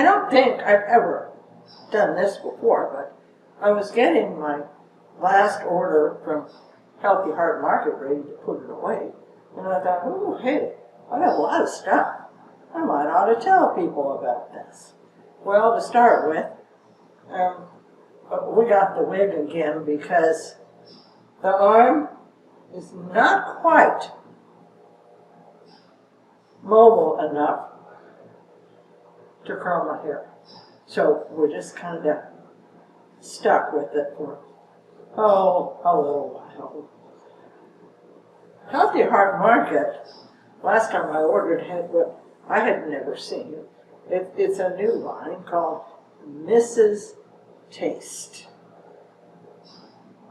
I don't think I've ever done this before, but I was getting my last order from Healthy Heart Market ready to put it away. And I thought, oh, hey, I got a lot of stuff. I might ought to tell people about this. Well, to start with, we got the wig again because the arm is not quite mobile enough to curl my hair. So we're just kind of stuck with it for, a little while. Healthy Heart Market, last time I ordered, had what I had never seen. It's a new line called Mrs. Taste.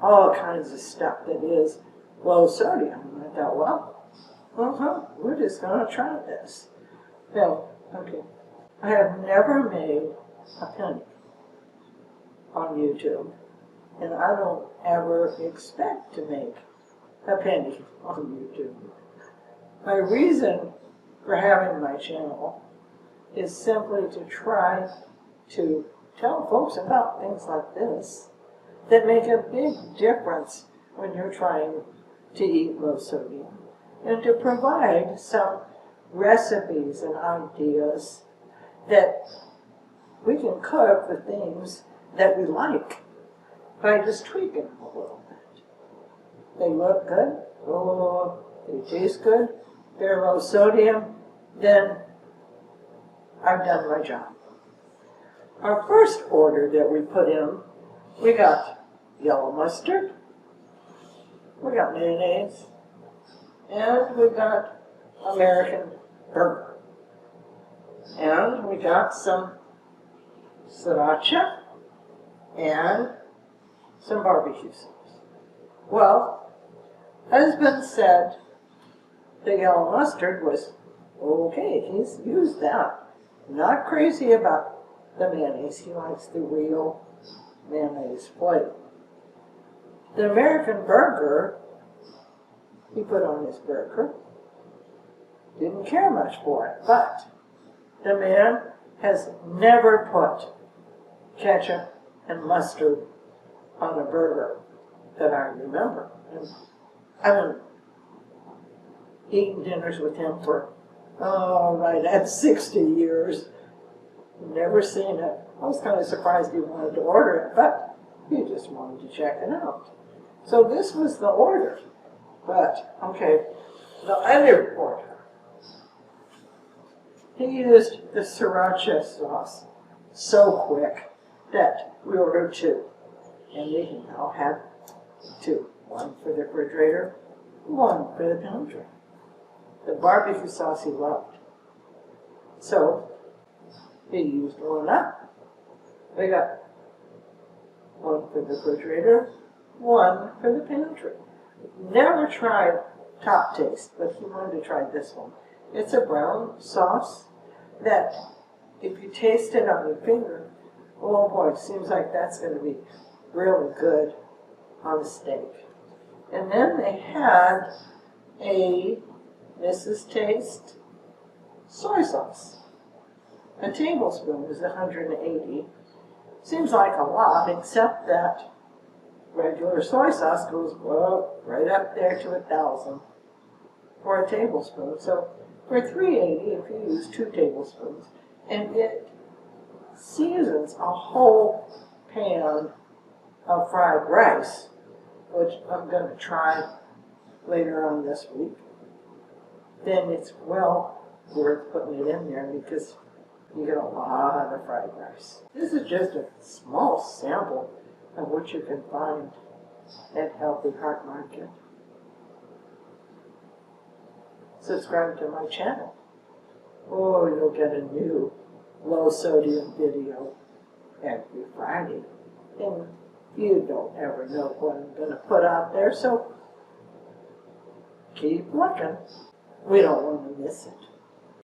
All kinds of stuff that is low sodium. And I thought, well, we're just going to try this. Now, okay, I have never made a penny on YouTube, and I don't ever expect to make a penny on YouTube. My reason for having my channel is simply to try to tell folks about things like this that make a big difference when you're trying to eat low sodium, and to provide some recipes and ideas that we can cook the things that we like by just tweaking them a little bit. They look good, they taste good, they're low sodium, then I've done my job. Our first order that we put in, we got yellow mustard, we got mayonnaise, and we got American burger. And we got some sriracha and some barbecue sauce. Well, husband said the yellow mustard was okay. He's used that. Not crazy about the mayonnaise. He likes the real mayonnaise flavor. The American burger, he put on his burger. Didn't care much for it, but the man has never put ketchup and mustard on a burger that I remember. And I've been eating dinners with him for, at 60 years. Never seen it. I was kind of surprised he wanted to order it, but he just wanted to check it out. So this was the order. But, okay, the other order, he used the sriracha sauce so quick that we ordered two. And we now have two. One for the refrigerator, one for the pantry. The barbecue sauce he loved. So he used one up. We got one for the refrigerator, one for the pantry. Never tried Top Taste, but he wanted to try this one. It's a brown sauce that, if you taste it on your finger, oh boy, it seems like that's going to be really good on a steak. And then they had a Mrs. Taste soy sauce. A tablespoon is 180. Seems like a lot, except that regular soy sauce goes right up there to 1,000 for a tablespoon. So for 380, if you use 2 tablespoons, and it seasons a whole pan of fried rice, which I'm going to try later on this week, then it's well worth putting it in there because you get a lot of fried rice. This is just a small sample of what you can find at Healthy Heart Market. Subscribe to my channel. Oh, you'll get a new low sodium video every Friday. And you don't ever know what I'm going to put out there, so keep looking. We don't want to miss it.